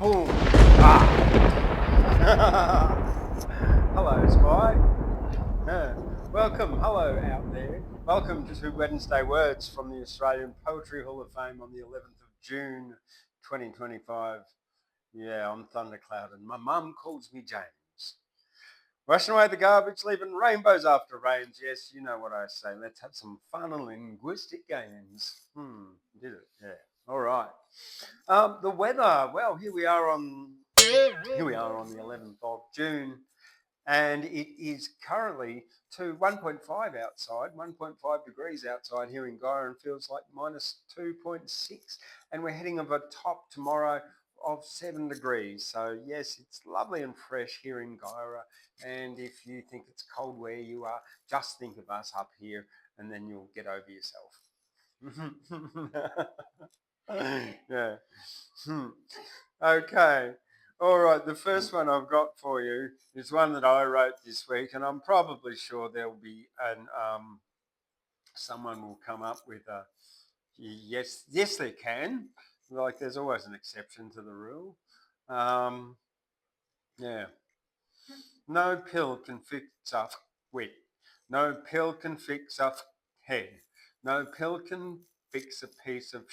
Boom. Ah. Hello, Skye. Welcome, hello out there. Welcome to Wednesday Words from the Australian Poetry Hall of Fame on the 11th of June 2025. Yeah, I'm Thundercloud and my mum calls me James. Washing away the garbage, leaving rainbows after rains. Yes, you know what I say. Let's have some fun and linguistic games. Did it? Yeah. All right. The weather. Well, here we are on the 11th of June, and it is currently to 1.5 outside, 1.5 degrees outside here in Guerin. Feels like minus 2.6, and we're heading of a top tomorrow of 7 degrees. So yes, it's lovely and fresh here in Guerin. And if you think it's cold where you are, just think of us up here, and then you'll get over yourself. Yeah. Okay. All right. The first one I've got for you is one that I wrote this week, and I'm probably sure there'll be someone will come up with a yes. Yes, they can. Like there's always an exception to the rule. Yeah. No pill can fix a wit. No pill can fix a head. No pill can fix a piece of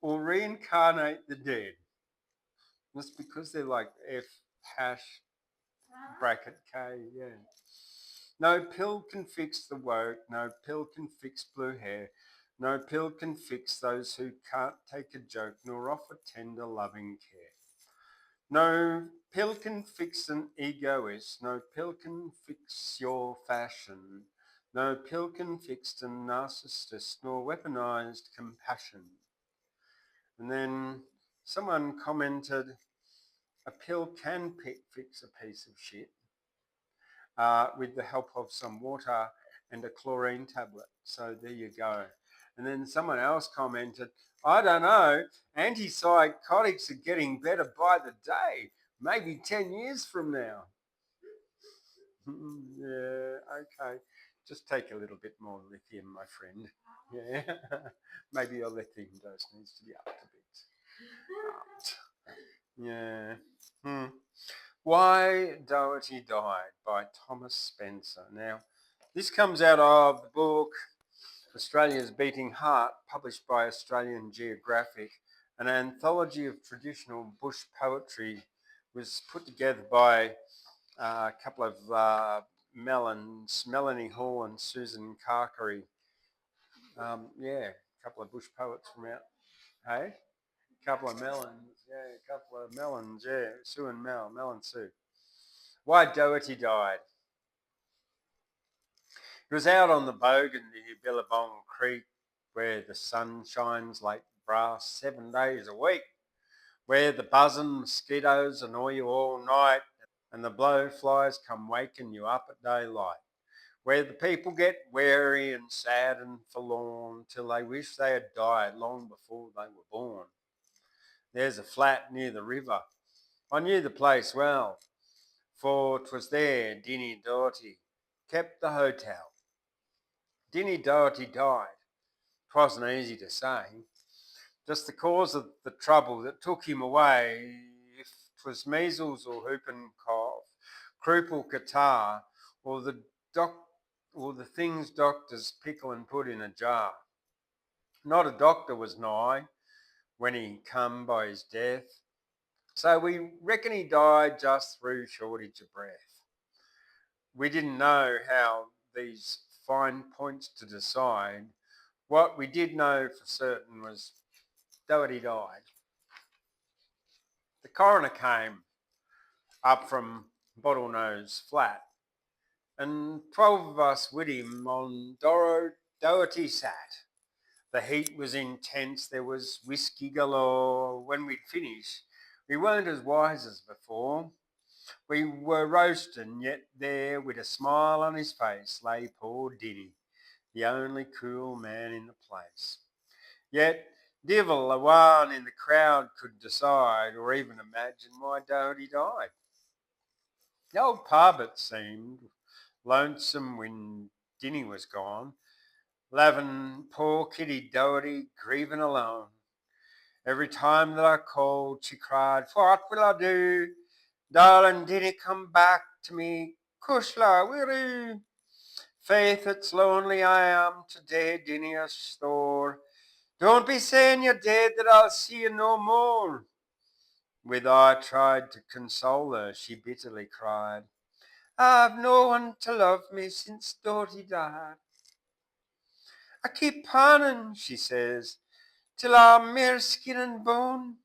or reincarnate the dead. That's because they're like F hash bracket K, yeah. No pill can fix the woke. No pill can fix blue hair. No pill can fix those who can't take a joke nor offer tender loving care. No pill can fix an egoist. No pill can fix your fashion. No pill can fix a narcissist nor weaponized compassion. And then someone commented, a pill can fix a piece of shit with the help of some water and a chlorine tablet. So there you go. And then someone else commented, I don't know, antipsychotics are getting better by the day, maybe 10 years from now. Yeah, okay. Just take a little bit more lithium, my friend. Yeah, maybe your lithium dose needs to be up a bit. Yeah. Why Doherty Died by Thomas Spencer. Now, this comes out of the book Australia's Beating Heart, published by Australian Geographic. An anthology of traditional bush poetry was put together by a couple of Melanie Hall and Susan Carkery. Yeah, a couple of bush poets from out. Hey? Couple of melons, yeah. Sue and Mel and Sue. Why Doherty Died. It was out on the bogan near Billabong Creek where the sun shines like brass 7 days a week, where the buzzing mosquitoes annoy you all night and the blowflies come waking you up at daylight, where the people get weary and sad and forlorn till they wish they had died long before they were born. There's a flat near the river. I knew the place well, for 'twas there Dinny Doherty kept the hotel. Dinny Doherty died. 'Twasn't easy to say. Just the cause of the trouble that took him away, if 'twas measles or whooping cough, croup or catarrh, or the things doctors pickle and put in a jar. Not a doctor was nigh when he come by his death, so we reckon he died just through shortage of breath. We didn't know how these fine points to decide. What we did know for certain was Doherty died. The coroner came up from Bottlenose Flat, and 12 of us with him on Doherty sat. The heat was intense, there was whiskey galore. When we'd finished, we weren't as wise as before. We were roasting, yet there, with a smile on his face, lay poor Dinny, the only cool man in the place. Yet divil a one in the crowd could decide or even imagine why Doherty died. The old pub, it seemed, lonesome when Dinny was gone, lavin poor Kitty Doherty grieving alone. Every time that I called, she cried, "What will I do? Darling, dinna come back to me. Cushla, wirru. Faith, it's lonely I am today, dinna store. Don't be saying you're dead that I'll see you no more." With I tried to console her, she bitterly cried, "I've no one to love me since Doherty died. I keep pining," she says, "till I'm mere skin and bone."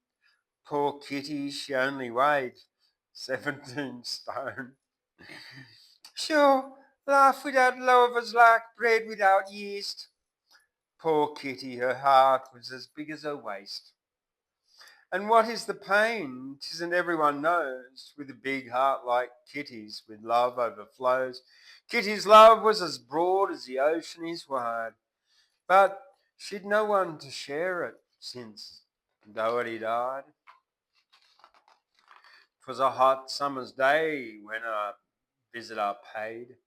Poor Kitty, she only weighed 17 stone. Sure, life without love is like bread without yeast. Poor Kitty, her heart was as big as her waist. And what is the pain? 'Tisn't everyone knows. With a big heart like Kitty's, with love overflows. Kitty's love was as broad as the ocean is wide. But she'd no one to share it since Doherty died. 'Twas a hot summer's day when a visit I paid,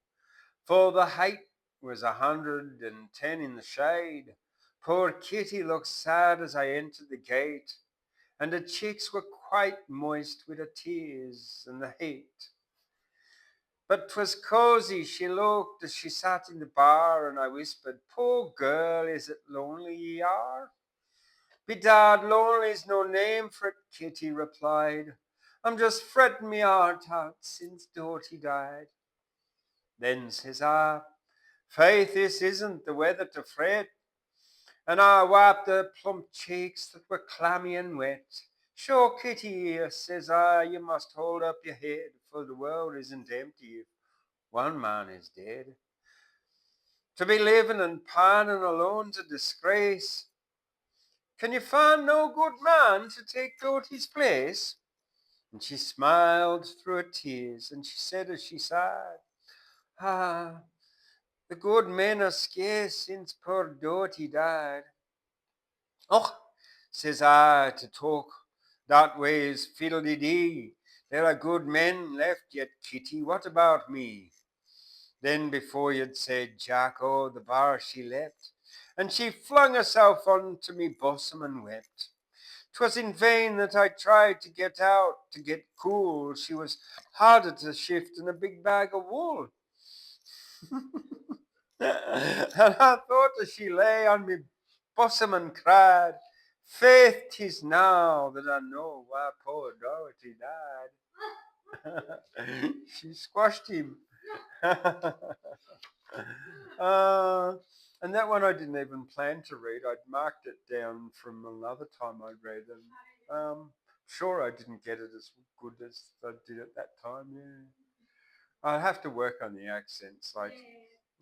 for the hate was 110 in the shade. Poor Kitty looked sad as I entered the gate, and her cheeks were quite moist with her tears and the heat. But 'twas cosy she looked as she sat in the bar, and I whispered, "Poor girl, is it lonely ye are?" "Bedad, lonely's no name for it," Kitty replied. "I'm just fretting me heart out since Doherty died." Then says I, "Faith, this isn't the weather to fret," and I wiped her plump cheeks that were clammy and wet. "Sure, Kitty," says I, "you must hold up your head, for the world isn't empty if one man is dead. To be living and pining alone's a disgrace. Can you find no good man to take Doherty's place?" And she smiled through her tears, and she said as she sighed, "Ah, the good men are scarce since poor Doherty died." "Och," says I, "to talk that way is fiddle-de-dee. There are good men left yet, Kitty. What about me?" Then before you'd said Jack, oh, the bar she leapt, and she flung herself onto me bosom and wept. 'Twas in vain that I tried to get out, to get cool. She was harder to shift than a big bag of wool. And I thought as she lay on me bosom and cried, "Faith, 'tis now that I know why poor Doherty died." She squashed him. uh, and that one I didn't even plan to read. I'd marked it down from another time I read, and sure I didn't get it as good as I did at that time. Yeah, I have to work on the accents. Like,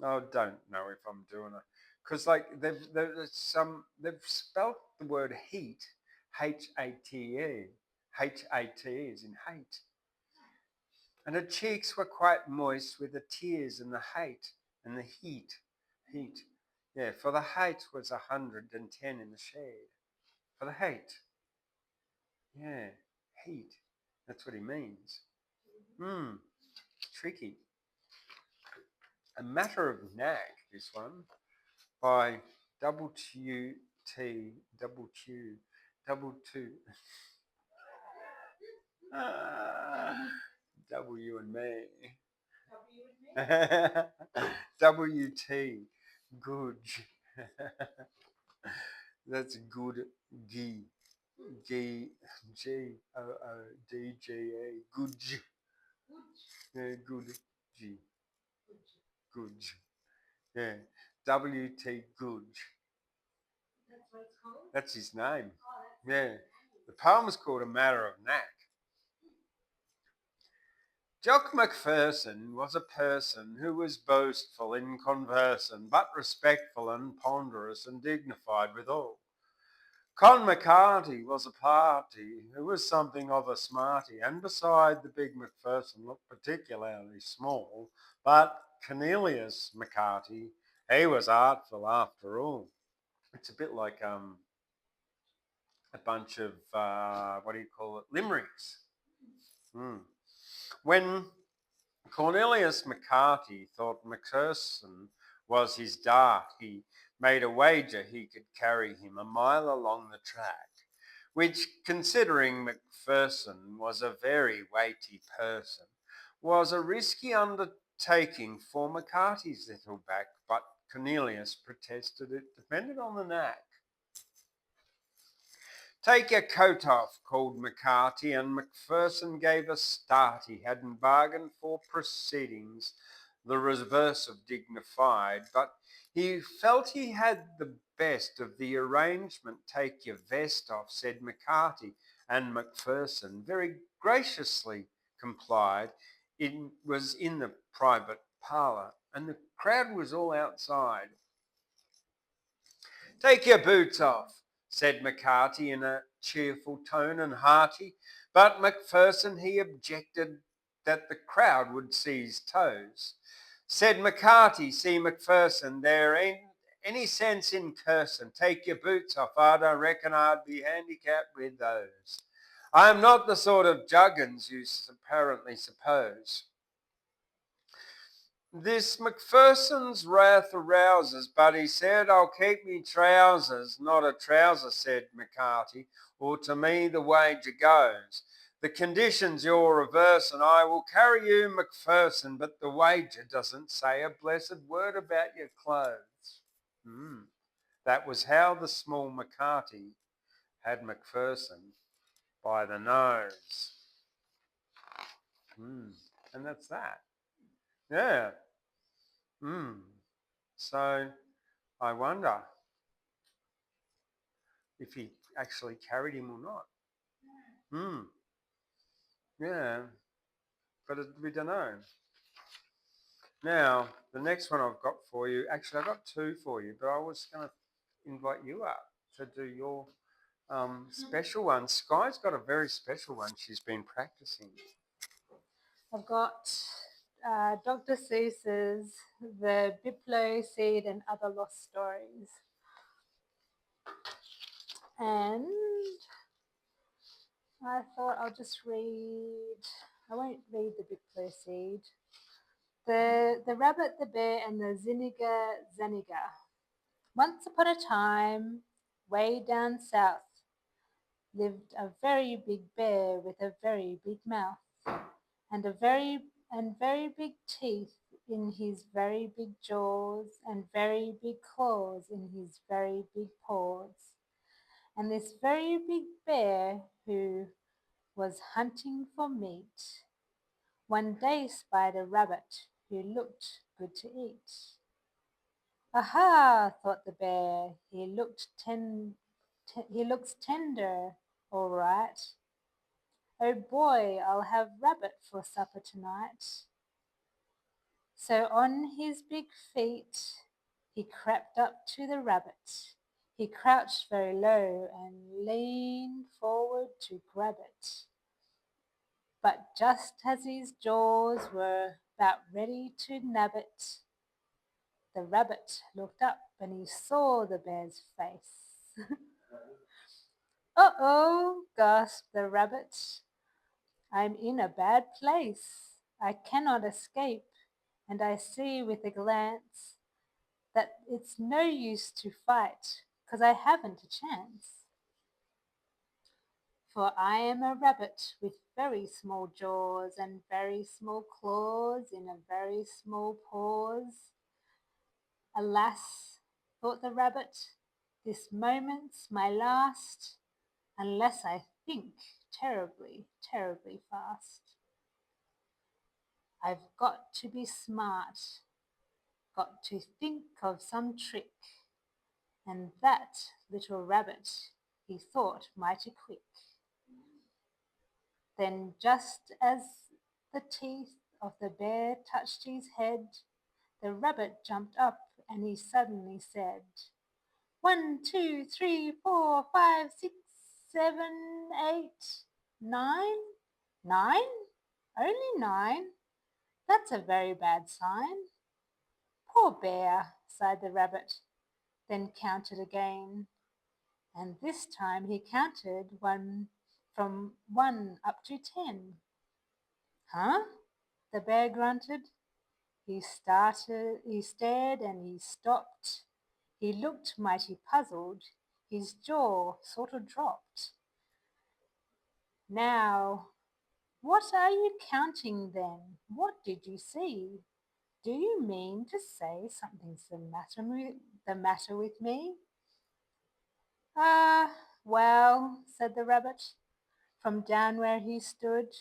I don't know if I'm doing it because like they've spelt the word heat, H-A-T-E, H-A-T-E is in hate. And her cheeks were quite moist with the tears and the hate and the heat. Heat. Yeah, for the hate was 110 in the shade. For the hate. Yeah, heat. That's what he means. Tricky. A Matter of Knack, this one, by double T, double Q, double two. W and me. WT. Goodge. That's good G. G G O O D G A. Goodge. Yeah, good G. Goodge. Yeah. WT Goodge. That's his name. Yeah. The poem's called A Matter of Knack. Jock Macpherson was a person who was boastful in conversing, but respectful and ponderous and dignified withal. Con McCarty was a party who was something of a smarty, and beside the big Macpherson looked particularly small, but Cornelius McCarty, he was artful after all. It's a bit like a bunch of, what do you call it, limericks. When Cornelius McCarty thought Macpherson was his dart, he made a wager he could carry him a mile along the track. which, considering Macpherson was a very weighty person, was a risky undertaking for McCarthy's little back, but Cornelius protested it depended on the knack. Take your coat off, called McCarthy, and Macpherson gave a start. He hadn't bargained for proceedings the reverse of dignified, but he felt he had the best of the arrangement. Take your vest off, said McCarthy, and Macpherson very graciously complied. It was in the private parlour, and the crowd was all outside. Take your boots off, said McCarthy in a cheerful tone and hearty, but Macpherson he objected that the crowd would see his toes. Said McCarthy, see Macpherson, there ain't any sense in cursing. Take your boots off, I don't reckon I'd be handicapped with those. I am not the sort of juggins you apparently suppose. This Macpherson's wrath arouses, but he said, I'll keep me trousers, not a trouser, said McCarthy, or to me the wager goes. The conditions you're reverse, and I will carry you, Macpherson, but the wager doesn't say a blessed word about your clothes. That was how the small McCarthy had Macpherson by the nose. And that's that. Yeah. So I wonder if he actually carried him or not. Yeah, but we don't know. Now, the next one I've got for you, actually I've got two for you, but I was going to invite you up to do your special one. Skye's got a very special one she's been practicing. I've got Dr. Seus's The Bipolo Seed and Other Lost Stories. And I thought I'll just read, I won't read the Bipolo Seed. The Rabbit, the Bear, and the Zanigar. Once upon a time, way down south, lived a very big bear with a very big mouth and very big teeth in his very big jaws and very big claws in his very big paws. And this very big bear, who was hunting for meat, one day spied a rabbit who looked good to eat. Aha, thought the bear, he looks tender, all right. Oh boy, I'll have rabbit for supper tonight. So on his big feet he crept up to the rabbit. He crouched very low and leaned forward to grab it. But just as his jaws were about ready to nab it, the rabbit looked up and he saw the bear's face. Uh-oh, gasped the rabbit. I'm in a bad place. I cannot escape, and I see with a glance that it's no use to fight, 'cause I haven't a chance. For I am a rabbit with very small jaws and very small claws in a very small paws. Alas, thought the rabbit, this moment's my last, unless I think terribly, terribly fast. I've got to be smart, got to think of some trick, and that little rabbit he thought mighty quick. Then just as the teeth of the bear touched his head, the rabbit jumped up and he suddenly said, 1, 2, 3, 4, 5, 6, 7, 8, 9? 9? Only 9? That's a very bad sign. Poor bear, sighed the rabbit, then counted again. And this time he counted from 1 up to 10. Huh? The bear grunted. He stared and he stopped. He looked mighty puzzled. His jaw sort of dropped. Now, what are you counting then? What did you see? Do you mean to say something's the matter with me? Ah, well, said the rabbit, from down where he stood.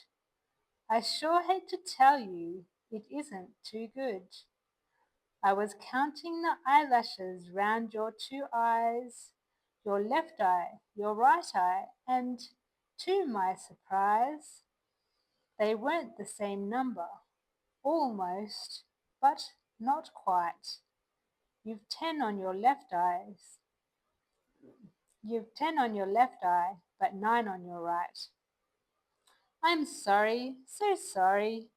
I sure hate to tell you, it isn't too good. I was counting the eyelashes round your two eyes, your left eye, your right eye, and, to my surprise, they weren't the same number. Almost, but not quite. You've 10 on your left eyes. You've 10 on your left eye, but 9 on your right. I'm sorry, so sorry.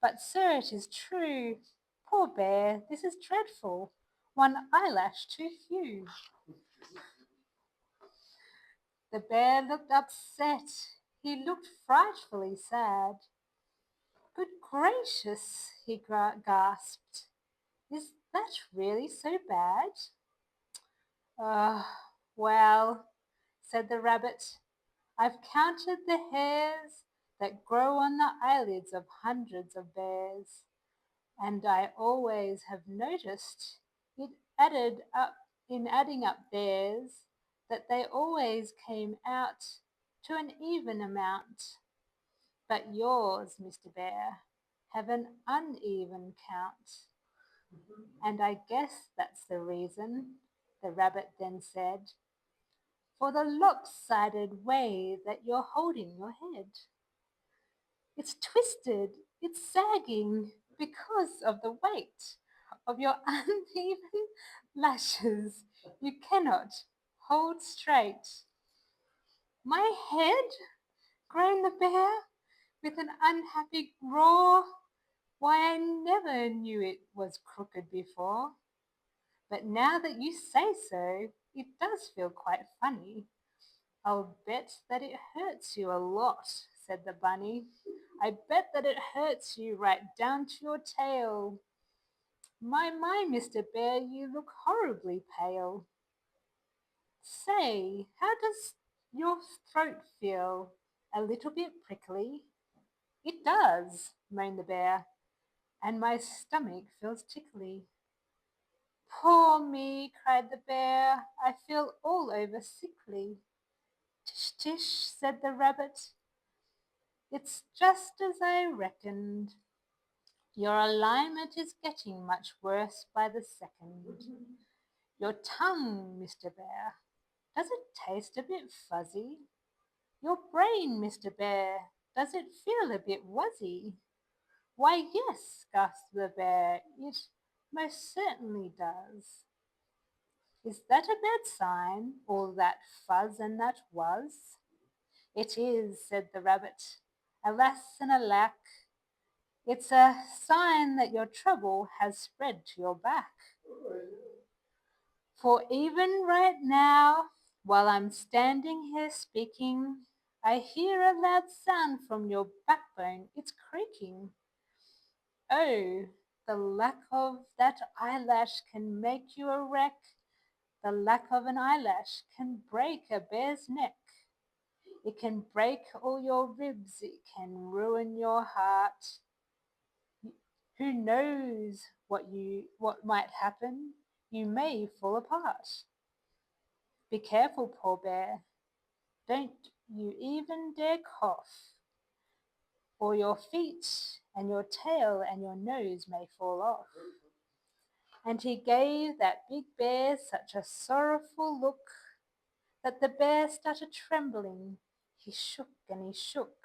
But, sir, it is true. Poor bear, this is dreadful. One eyelash too few. The bear looked upset. He looked frightfully sad. Good gracious, he gasped. Is that really so bad? Well, said the rabbit, I've counted the hairs that grow on the eyelids of hundreds of bears, and I always have noticed it added up in adding up bears that they always came out to an even amount. But yours, Mr. Bear, have an uneven count. And I guess that's the reason, the rabbit then said, for the lopsided way that you're holding your head. It's twisted, it's sagging because of the weight of your uneven lashes. You cannot hold straight. My head? Groaned the bear with an unhappy roar. Why, I never knew it was crooked before. But now that you say so, it does feel quite funny. I'll bet that it hurts you a lot, said the bunny. I bet that it hurts you right down to your tail. My, Mr. Bear, you look horribly pale. Say, how does your throat feel? A little bit prickly? It does, moaned the bear, and my stomach feels tickly. Poor me, cried the bear, I feel all over sickly. Tish, tish, said the rabbit, it's just as I reckoned. Your alignment is getting much worse by the second. Your tongue, Mr. Bear, does it taste a bit fuzzy? Your brain, Mr. Bear, does it feel a bit wuzzy? Why, yes, gasped the bear, it most certainly does. Is that a bad sign, all that fuzz and that wuzz? It is, said the rabbit. Alas and alack, it's a sign that your trouble has spread to your back. For even right now, while I'm standing here speaking, I hear a loud sound from your backbone. It's creaking. Oh, the lack of that eyelash can make you a wreck. The lack of an eyelash can break a bear's neck. It can break all your ribs. It can ruin your heart. Who knows what might happen? You may fall apart. Be careful, poor bear. Don't you even dare cough, or your feet and your tail and your nose may fall off. And he gave that big bear such a sorrowful look that the bear started trembling. He shook and he shook.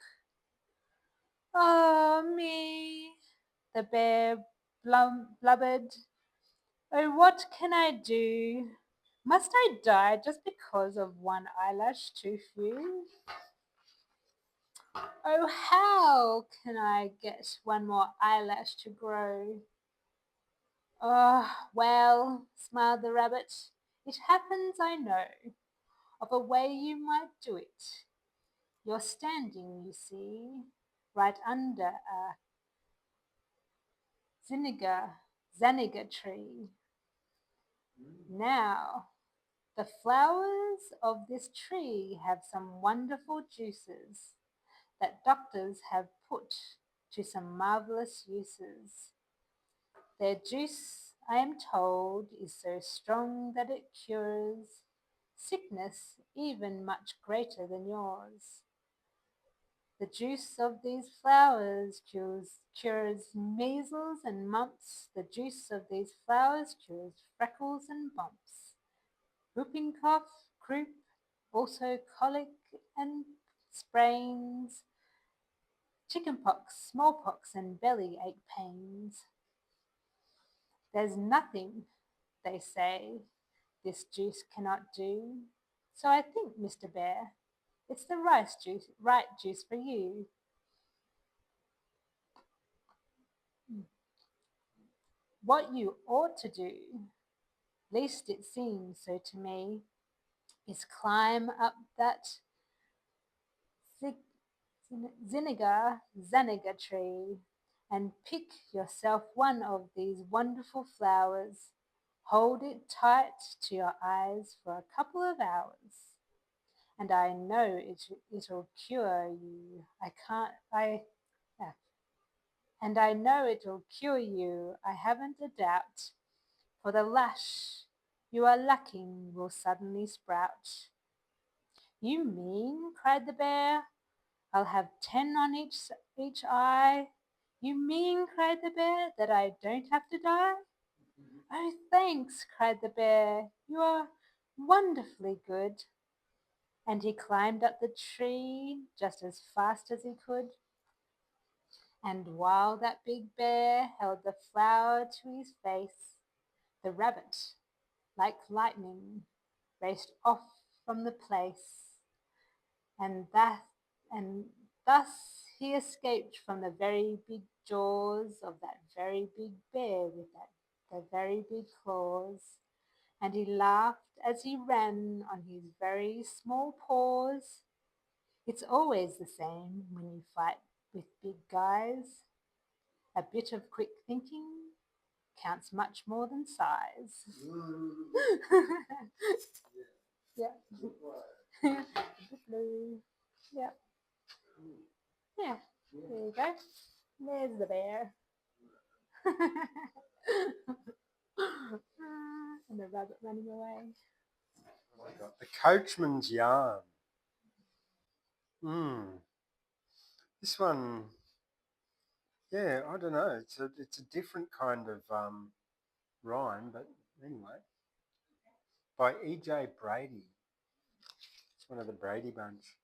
Oh, me, the bear blubbered. Oh, what can I do? Must I die just because of one eyelash too few? Oh, how can I get one more eyelash to grow? Oh, well, smiled the rabbit, it happens, I know, of a way you might do it. You're standing, you see, right under a Zanigar tree. Now, the flowers of this tree have some wonderful juices. that doctors have put to some marvellous uses. Their juice, I am told, is so strong that it cures sickness even much greater than yours. The juice of these flowers cures measles and mumps. The juice of these flowers cures freckles and bumps. Whooping cough, croup, also colic and sprains, chickenpox, smallpox, and belly ache pains. There's nothing, they say, this juice cannot do. So I think, Mr. Bear, it's the right juice for you. What you ought to do, least it seems so to me, is climb up that Zanigar tree and pick yourself one of these wonderful flowers. Hold it tight to your eyes for a couple of hours, and I know it'll cure you. Yeah. And I know it'll cure you. I haven't a doubt. For the lash you are lacking will suddenly sprout. You mean, cried the bear, I'll have 10 on each eye. You mean, cried the bear, that I don't have to die? Oh, thanks, cried the bear. You are wonderfully good. And he climbed up the tree just as fast as he could. And while that big bear held the flower to his face, the rabbit, like lightning, raced off from the place. And thus he escaped from the very big jaws of that very big bear with the very big claws. And he laughed as he ran on his very small paws. It's always the same when you fight with big guys. A bit of quick thinking counts much more than size. Yeah. Yeah. Yeah. There you go. There's the bear. And the rabbit running away. The Coachman's yarn. This one, yeah, I don't know. It's a different kind of rhyme, but anyway, by E.J. Brady. It's one of the Brady bunch.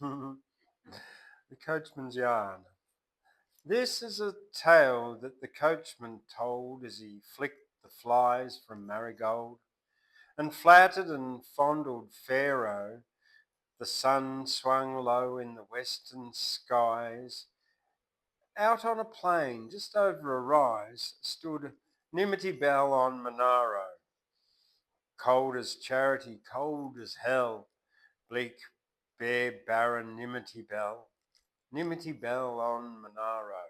The Coachman's yarn. This is a tale that the coachman told as he flicked the flies from Marigold and flattered and fondled Pharaoh. The sun swung low in the western skies. Out on a plain, just over a rise, stood Nimity Bell on Monaro. Cold as charity, cold as hell, bleak, bare, barren Nimity Bell on Monaro.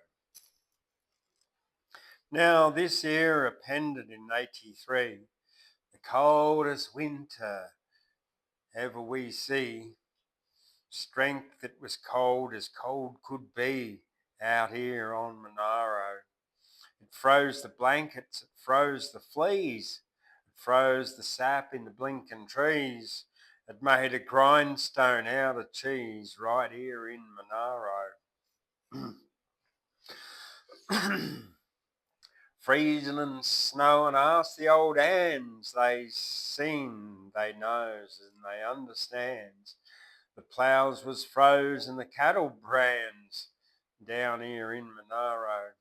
Now this year appended in 83, the coldest winter ever we see. Strength that was cold as cold could be out here on Monaro. It froze the blankets, it froze the fleas, it froze the sap in the blinking trees. It made a grindstone out of cheese right here in Monaro. Freezing and snowing, ask the old hands. They seen, they knows, and they understands. The ploughs was froze and the cattle brands down here in Monaro.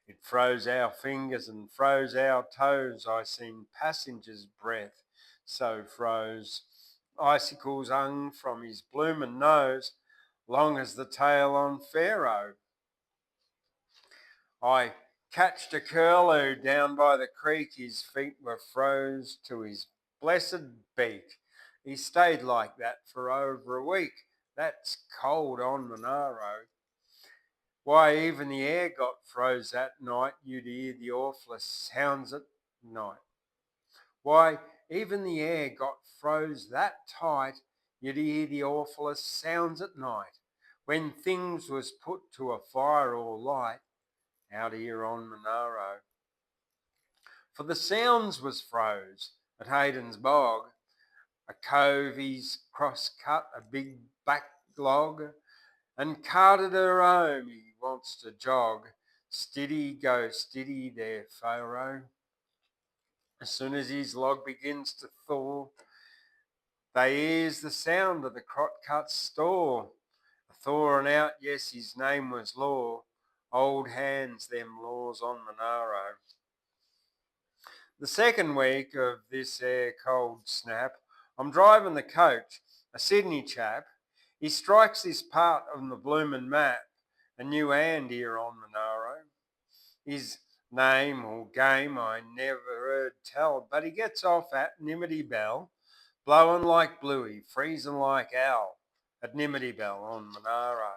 It froze our fingers and froze our toes. I seen passengers' breath so froze. Icicles hung from his bloomin' nose, long as the tail on Pharaoh. I catched a curlew down by the creek. His feet were froze to his blessed beak. He stayed like that for over a week. That's cold on Monaro. Why, even the air got froze that night. You'd hear the awfullest sounds at night. Why, even the air got froze that tight. you'd hear the awfullest sounds at night, when things was put to a fire or light, out here on Monaro. For the sounds was froze at Hayden's bog, a cove he's cross-cut a big black log, and carted her home he wants to jog. Stiddy go stiddy there, Pharaoh. As soon as his log begins to thaw, they hears the sound of the crot-cut store. A thawing out, yes, his name was Law. Old hands, them laws on Monaro. The second week of this air cold snap, I'm driving the coach, a Sydney chap. He strikes this part of the bloomin' map, a new hand here on Monaro. His name or game I never heard tell, but he gets off at Nimity Bell, blowing like Bluey, freezing like Owl, at Nimity Bell on Monaro.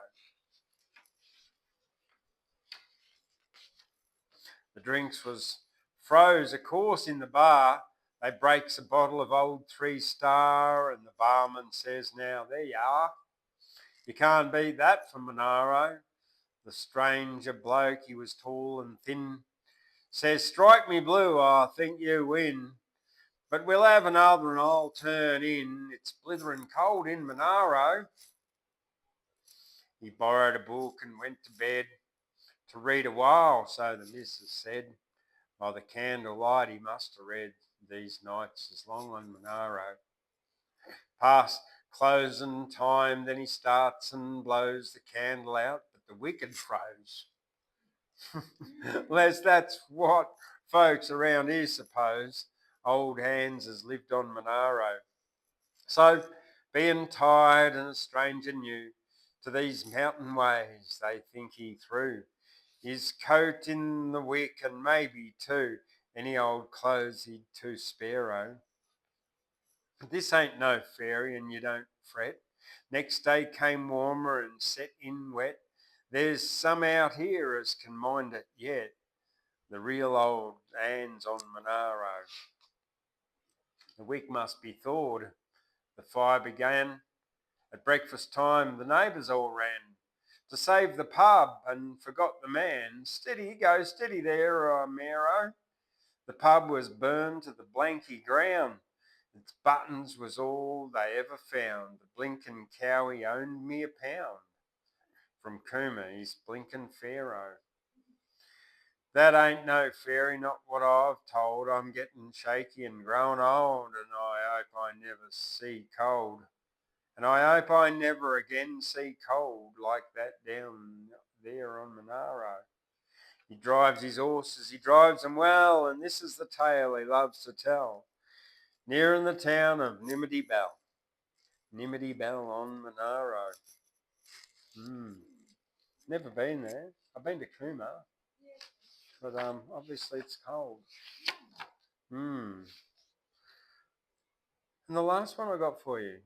The drinks was froze, of course, in the bar. They breaks a bottle of old 3 Star, and the barman says, now, there you are. You can't beat that from Monaro. The stranger bloke, he was tall and thin, says, strike me blue, I think you win. But we'll have another and I'll turn in. It's blithering cold in Monaro. He borrowed a book and went to bed to read a while, so the missus said. By the candlelight he must have read these nights as long on Monaro. Past closing time, then he starts and blows the candle out, but the wicked froze. Les, that's what folks around here suppose. Old hands has lived on Monaro. So, being tired and a stranger new to these mountain ways, they think he threw his coat in the wick and maybe too any old clothes he'd to spare. This ain't no fairy and you don't fret. Next day came warmer and set in wet. There's some out here as can mind it yet. The real old hands on Monaro. The wick must be thawed. The fire began. At breakfast time the neighbours all ran to save the pub and forgot the man. Steady, go steady there, Mero. The pub was burned to the blanky ground. Its buttons was all they ever found. The blinkin' cowie owned me a pound from Cooma, his blinkin' Pharaoh. That ain't no fairy, not what I've told. I'm getting shaky and growing old, and I hope I never see cold. And I hope I never again see cold like that down there on Monaro. He drives his horses, he drives them well, and this is the tale he loves to tell. Near in the town of Nimity Bell on Monaro. Never been there. I've been to Cooma, but obviously it's cold. And the last one I got for you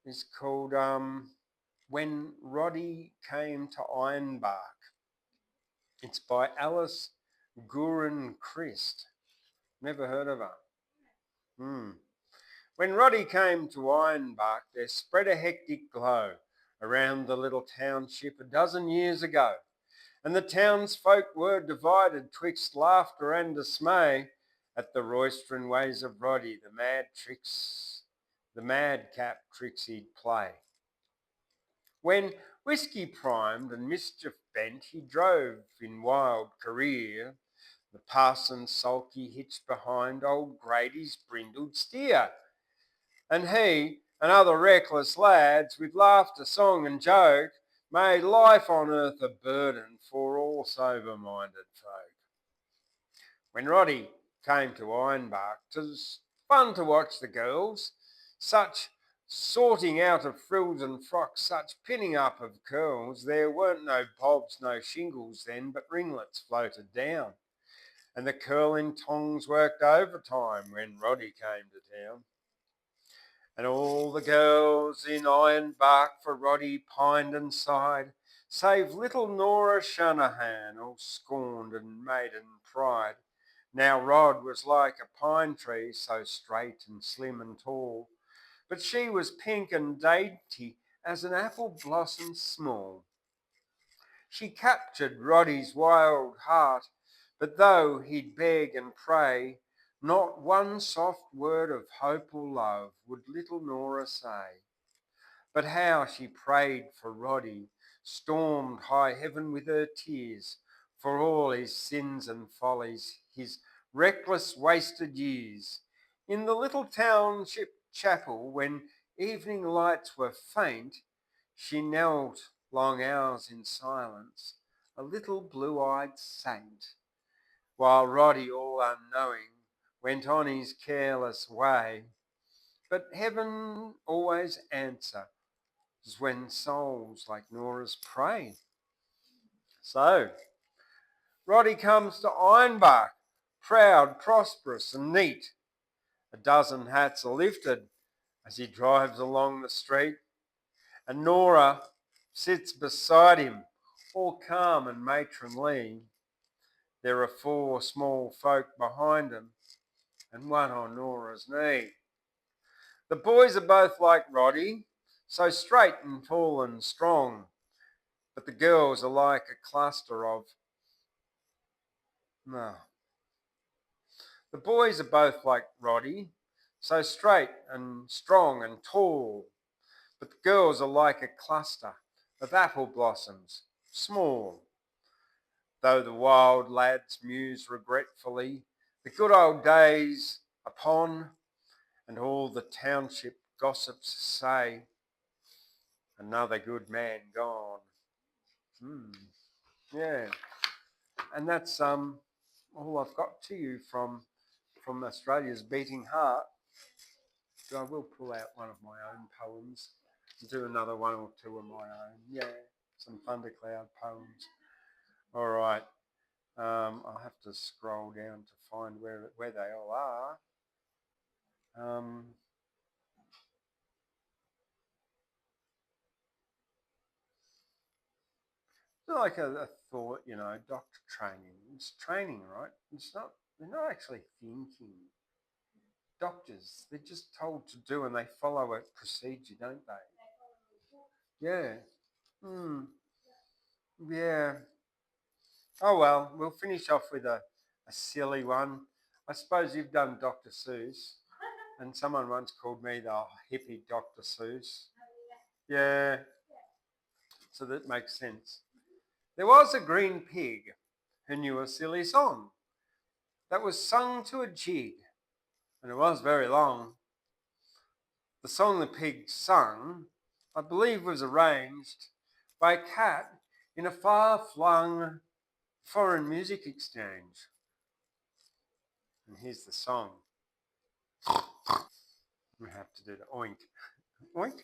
is called When Rody Came to Ironbark. It's by Alice Guerin Crist. Never heard of her. When Rody came to Ironbark, there spread a hectic glow around the little township a dozen years ago, and the townsfolk were divided twixt laughter and dismay at the roistering ways of Rody, the madcap tricks he'd play. When whiskey primed and mischief bent, he drove in wild career, the parson sulky hitched behind old Brady's brindled steer. And he and other reckless lads, with laughter, song and joke, made life on earth a burden for all sober-minded folk. When Rody came to Ironbark, 'twas fun to watch the girls, such sorting out of frills and frocks, such pinning up of curls. There weren't no bobs, no shingles then, but ringlets floated down, and the curling tongs worked overtime when Rody came to town. And all the girls in Ironbark for Rody pined and sighed, save little Nora Shanahan, all scorned and maiden pride. Now Rod was like a pine tree, so straight and slim and tall, but she was pink and dainty as an apple blossom small. She captured Roddy's wild heart, but though he'd beg and pray, not one soft word of hope or love would little Nora say. But how she prayed for Roddy, stormed high heaven with her tears, for all his sins and follies, his reckless wasted years. In the little township chapel, when evening lights were faint, she knelt long hours in silence, a little blue-eyed saint, while Roddy, all unknowing, went on his careless way. But heaven always answers when souls like Nora's pray. So, Roddy comes to Ironbark, proud, prosperous, and neat. A dozen hats are lifted as he drives along the street, and Nora sits beside him, all calm and matronly. There are 4 small folk behind him, and one on Nora's knee. The boys are both like Roddy, so straight and tall and strong, but the girls are like a cluster of... No. The boys are both like Roddy, so straight and strong and tall, but the girls are like a cluster of apple blossoms, small. Though the wild lads muse regretfully, the good old days upon, and all the township gossips say, another good man gone. Yeah, and that's all I've got to you from Australia's Beating Heart. I will pull out one of my own poems and do another one or two of my own. Yeah, some Thundercloud poems. All right. I'll have to scroll down to find where they all are. Like a thought, doctor training. It's training, right? It's not. They're not actually thinking. Doctors, they're just told to do, and they follow a procedure, don't they? Yeah. Yeah. Oh well, we'll finish off with a silly one. I suppose you've done Dr. Seus, and someone once called me the hippie Dr. Seus. Yeah, so that makes sense. There was a green pig who knew a silly song that was sung to a jig, and it was very long. The song the pig sung, I believe, was arranged by a cat in a far-flung foreign music exchange. And here's the song. We have to do the oink. Oink.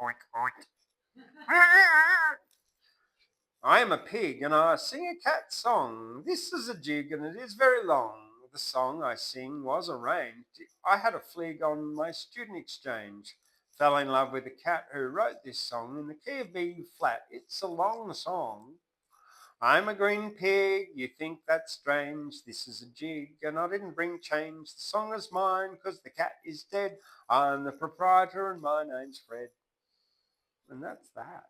Oink, oink. I am a pig and I sing a cat song. This is a jig and it is very long. The song I sing was arranged. I had a flig on my student exchange. Fell in love with a cat who wrote this song in the key of B flat. It's a long song. I'm a green pig, you think that's strange. This is a jig and I didn't bring change. The song is mine because the cat is dead. I'm the proprietor and my name's Fred. And that's that.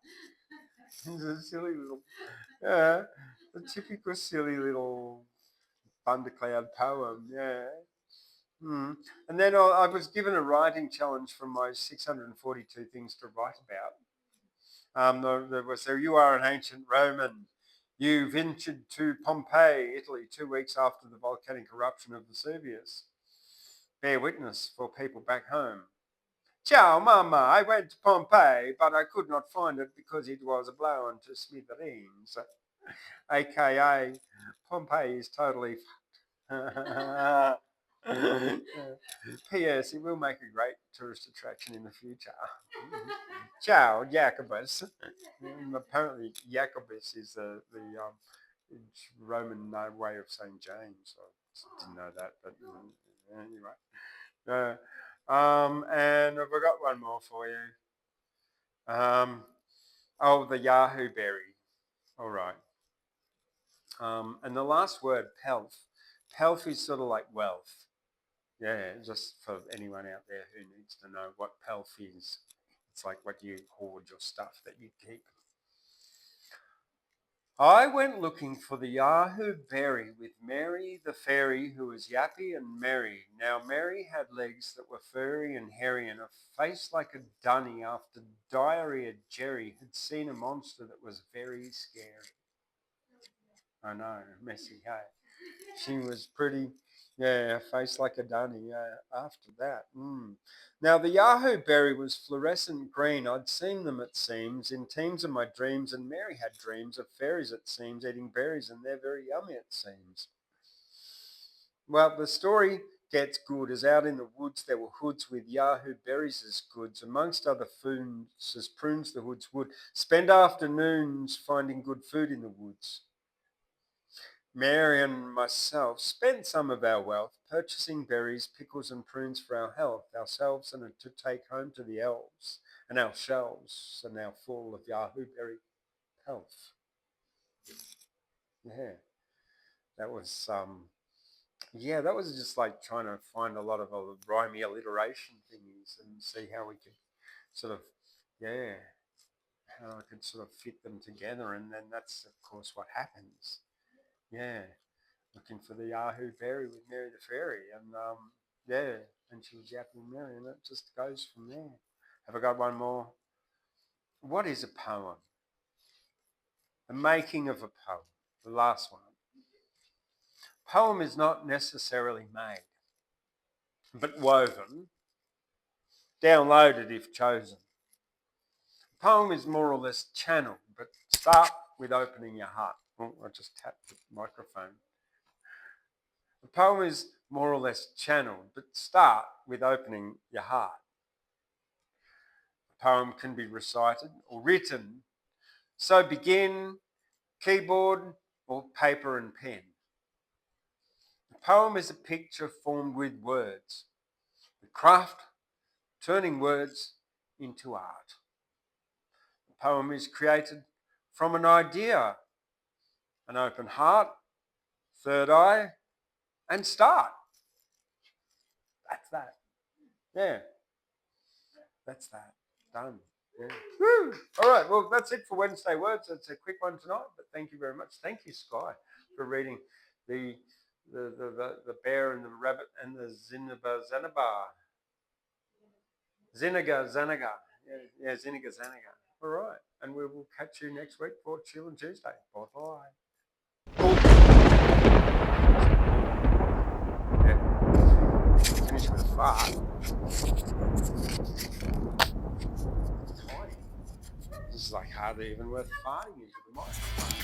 It's a silly little, a typical silly little Thundercloud poem, yeah. And then I was given a writing challenge from my 642 things to write about. There was, you are an ancient Roman. You ventured to Pompeii, Italy, 2 weeks after the volcanic eruption of Vesuvius. Bear witness for people back home. Ciao, mama, I went to Pompeii, but I could not find it because it was blown to smithereens. AKA, Pompeii is totally P.S. It will make a great tourist attraction in the future. Ciao, Jacobus. Apparently, Jacobus is the Roman way of saying James. I didn't know that, but anyway. And I've got one more for you. The Yahoo Berry. All right. And the last word, pelf. Pelf is sort of like wealth. Yeah, just for anyone out there who needs to know what pelf is. It's like what you hoard your stuff that you keep. I went looking for the Yahoo Berry with Mary the fairy, who was yappy and merry. Now Mary had legs that were furry and hairy, and a face like a dunny. After diarrhea, Jerry had seen a monster that was very scary. I know, messy, hey. She was pretty, yeah, face like a dunny, yeah, after that. Now, the Yahoo Berry was fluorescent green. I'd seen them, it seems, in teams of my dreams, and Mary had dreams of fairies, it seems, eating berries, and they're very yummy, it seems. Well, the story gets good, as out in the woods there were hoods with Yahoo berries as goods, amongst other foods as prunes the hoods would spend afternoons finding good food in the woods. Mary and myself spent some of our wealth purchasing berries, pickles, and prunes for our health, ourselves, and to take home to the elves, and our shelves are now full of Yahoo Berry health. Yeah, that was that was just like trying to find a lot of rhymey alliteration things and see how we could sort of, yeah, how I could sort of fit them together, and then that's of course what happens. Yeah. Looking for the Yahoo Berry with Mary the Fairy, and and she was yapping Mary, and it just goes from there. Have I got one more? What is a poem? The making of a poem. The last one. Poem is not necessarily made, but woven, downloaded if chosen. A poem is more or less channeled, but start with opening your heart. Oh, I just tapped the microphone. The poem is more or less channeled, but start with opening your heart. A poem can be recited or written, so begin keyboard or paper and pen. A poem is a picture formed with words, the craft turning words into art. A poem is created from an idea, an open heart, third eye, and start. That's that. Yeah, that's that. Done. Yeah. Woo! All right, well, that's it for Wednesday Words. It's a quick one tonight, but thank you very much. Thank you, Skye, for reading the bear and the rabbit and the Zinabar. Zanagar. Yeah, Zinagar. All right, and we will catch you next week for Chill and Tuesday. Bye-bye. Yeah. Finish with a fart. Tiny. This is like hardly even worth farting into the mic.